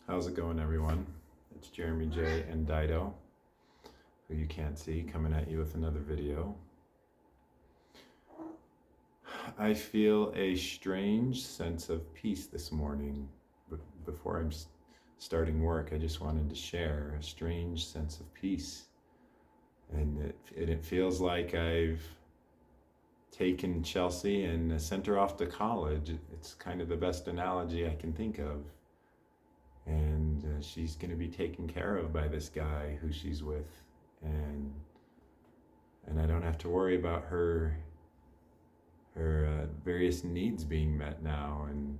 How's it going, everyone? It's Jeremy J and Dido, who you can't see, coming at you with another video. I feel a strange sense of peace this morning. But before I'm starting work, I just wanted to share a strange sense of peace. And it feels like I've taken Chelsea and sent her off to college. It's kind of the best analogy I can think of. And she's going to be taken care of by this guy who she's with, and I don't have to worry about her various needs being met now, and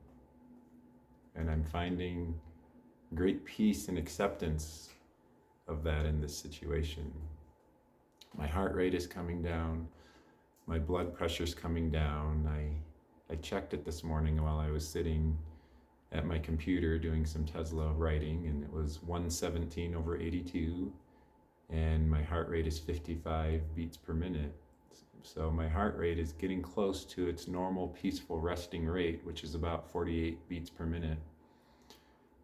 I'm finding great peace and acceptance of that in this situation. My heart rate is coming down, my blood pressure's coming down. I checked it this morning while I was sitting at my computer doing some Tesla writing, and it was 117/82, and my heart rate is 55 beats per minute. So my heart rate is getting close to its normal peaceful resting rate, which is about 48 beats per minute.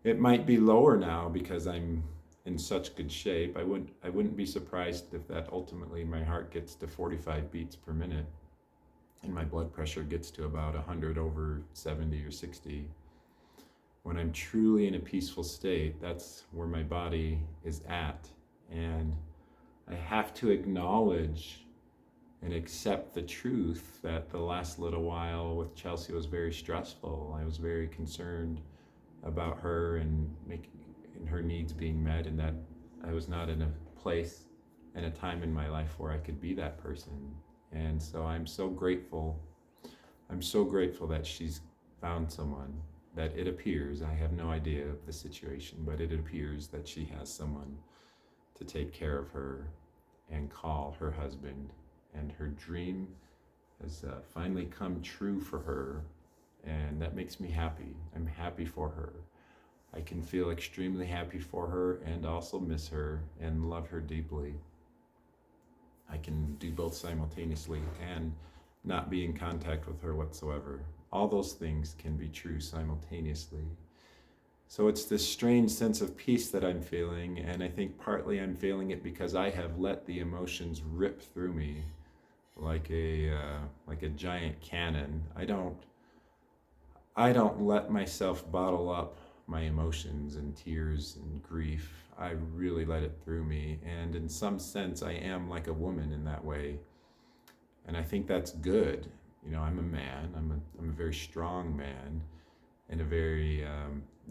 It might be lower now because I'm in such good shape. I wouldn't be surprised if that ultimately my heart gets to 45 beats per minute and my blood pressure gets to about 100/70 or 60. When I'm truly in a peaceful state, that's where my body is at. And I have to acknowledge and accept the truth that the last little while with Chelsea was very stressful. I was very concerned about her and her needs being met, and that I was not in a place and a time in my life where I could be that person. And so I'm so grateful. I'm so grateful that she's found someone, that it appears, I have no idea of the situation, but it appears that she has someone to take care of her and call her husband. And her dream has finally come true for her, and that makes me happy. I'm happy for her. I can feel extremely happy for her and also miss her and love her deeply. I can do both simultaneously and not be in contact with her whatsoever. All those things can be true simultaneously. So it's this strange sense of peace that I'm feeling, and I think partly I'm feeling it because I have let the emotions rip through me like a giant cannon. I don't let myself bottle up my emotions and tears and grief. I really let it through me, and in some sense I am like a woman in that way, and I think that's good. You know, I'm a man. I'm a very strong man and a very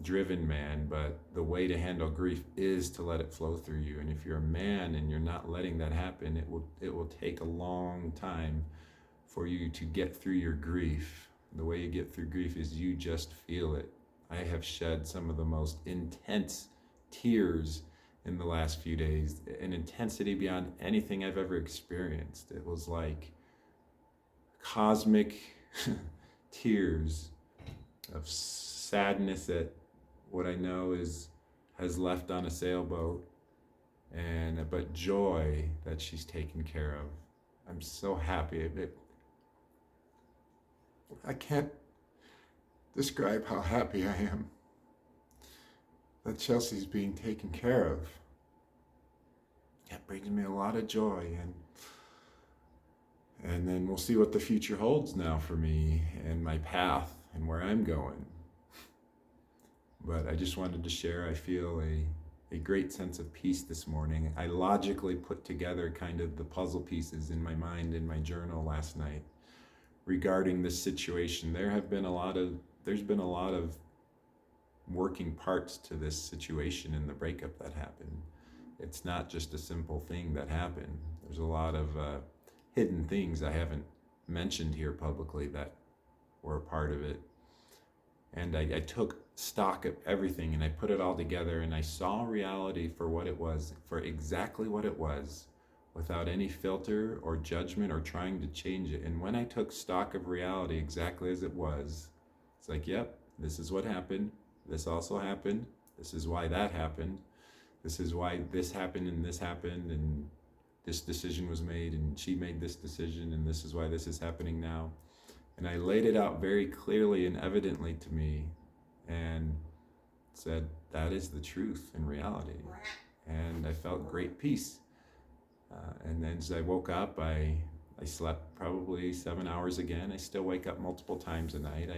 driven man. But the way to handle grief is to let it flow through you. And if you're a man and you're not letting that happen, it will take a long time for you to get through your grief. The way you get through grief is you just feel it. I have shed some of the most intense tears in the last few days, an intensity beyond anything I've ever experienced. It was like cosmic tears of sadness at what I know has left on a sailboat, but joy that she's taken care of. I'm so happy. I can't describe how happy I am that Chelsea's being taken care of. That brings me a lot of joy, and then we'll see what the future holds now for me and my path and where I'm going. But I just wanted to share, I feel a great sense of peace this morning. I logically put together kind of the puzzle pieces in my mind in my journal last night regarding this situation. There's been a lot of working parts to this situation and the breakup that happened. It's not just a simple thing that happened. There's a lot of hidden things I haven't mentioned here publicly that were a part of it. And I took stock of everything and I put it all together, and I saw reality for what it was, for exactly what it was, without any filter or judgment or trying to change it. And when I took stock of reality exactly as it was, it's like, yep, this is what happened. This also happened. This is why that happened. This is why this happened and this happened, and this decision was made and she made this decision, and this is why this is happening now. And I laid it out very clearly and evidently to me. And said, that is the truth and reality. And I felt great peace. And then as I woke up, I slept probably 7 hours again. I still wake up multiple times a night.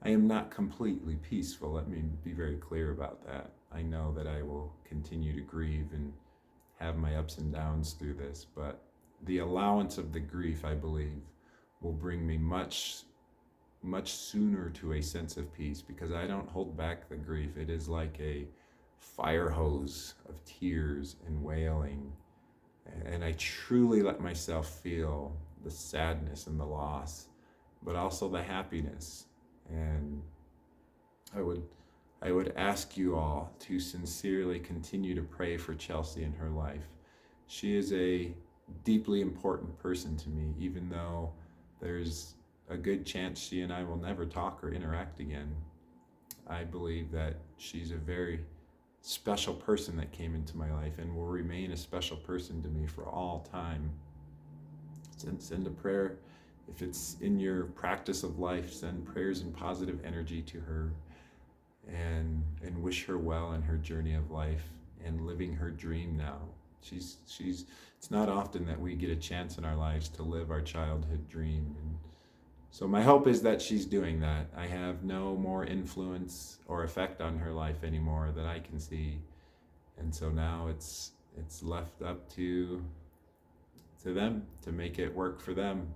I am not completely peaceful. Let me be very clear about that. I know that I will continue to grieve and have my ups and downs through this, but the allowance of the grief, I believe, will bring me much sooner to a sense of peace, because I don't hold back the grief. It is like a fire hose of tears and wailing. And I truly let myself feel the sadness and the loss, but also the happiness. And I would ask you all to sincerely continue to pray for Chelsea in her life. She is a deeply important person to me, even though there's a good chance she and I will never talk or interact again. I believe that she's a very special person that came into my life and will remain a special person to me for all time. Send a prayer. If it's in your practice of life, send prayers and positive energy to her, and wish her well in her journey of life and living her dream now. It's not often that we get a chance in our lives to live our childhood dream. And so my hope is that she's doing that. I have no more influence or effect on her life anymore that I can see. And so now it's left up to them to make it work for them,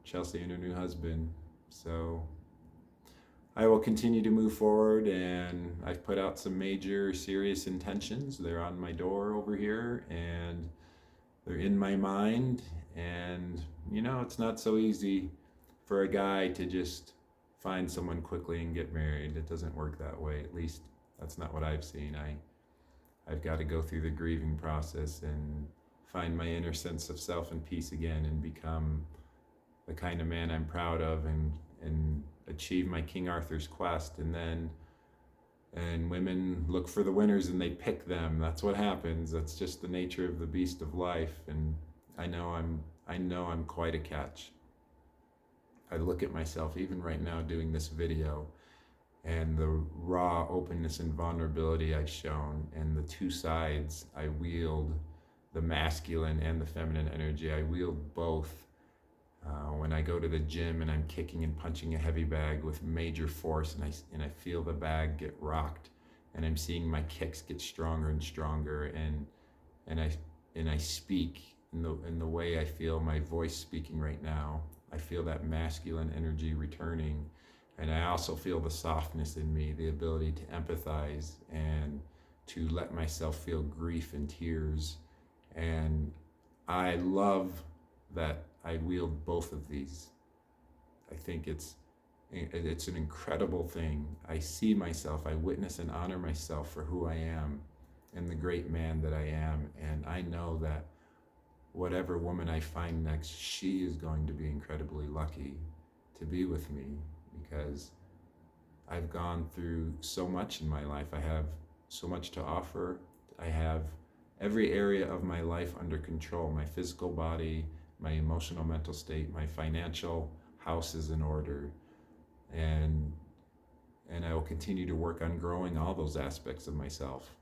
Chelsea and her new husband. So I will continue to move forward, and I've put out some major serious intentions. They're on my door over here, and they're in my mind. And it's not so easy for a guy to just find someone quickly and get married. It doesn't work that way. At least that's not what I've seen. I've got to go through the grieving process and find my inner sense of self and peace again, and become the kind of man I'm proud of, and achieve my King Arthur's quest. And women look for the winners and they pick them. That's what happens. That's just the nature of the beast of life. And I know I'm quite a catch. I look at myself even right now doing this video, and the raw openness and vulnerability I've shown, and the two sides I wield, the masculine and the feminine energy. I wield both. When I go to the gym and I'm kicking and punching a heavy bag with major force, and I feel the bag get rocked, and I'm seeing my kicks get stronger and stronger, and I speak in the way I feel my voice speaking right now. I feel that masculine energy returning, and I also feel the softness in me, the ability to empathize and to let myself feel grief and tears. And I love that I wield both of these. I think it's an incredible thing. I see myself, I witness and honor myself for who I am and the great man that I am. And I know that whatever woman I find next, she is going to be incredibly lucky to be with me, because I've gone through so much in my life. I have so much to offer. I have every area of my life under control. My physical body, my emotional mental state, my financial house is in order. And I will continue to work on growing all those aspects of myself.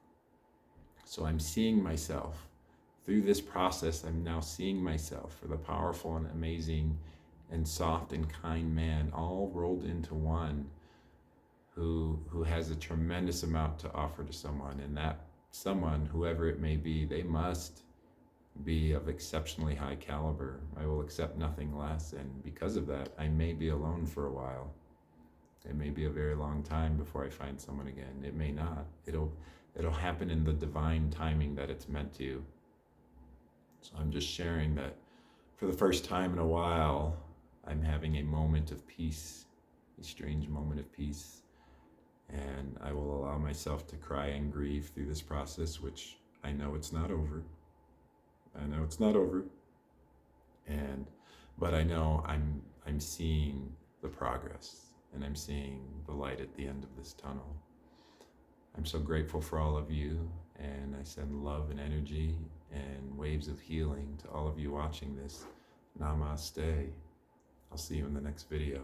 So I'm seeing myself through this process. I'm now seeing myself for the powerful and amazing and soft and kind man, all rolled into one, who has a tremendous amount to offer to someone. And that someone, whoever it may be, they must be of exceptionally high caliber. I will accept nothing less, and because of that, I may be alone for a while. It may be a very long time before I find someone again. It may not. It'll happen in the divine timing that it's meant to. So I'm just sharing that for the first time in a while, I'm having a moment of peace, a strange moment of peace. And I will allow myself to cry and grieve through this process, which I know it's not over. But I know I'm seeing the progress, and I'm seeing the light at the end of this tunnel. I'm so grateful for all of you, and I send love and energy and waves of healing to all of you watching this. Namaste. I'll see you in the next video.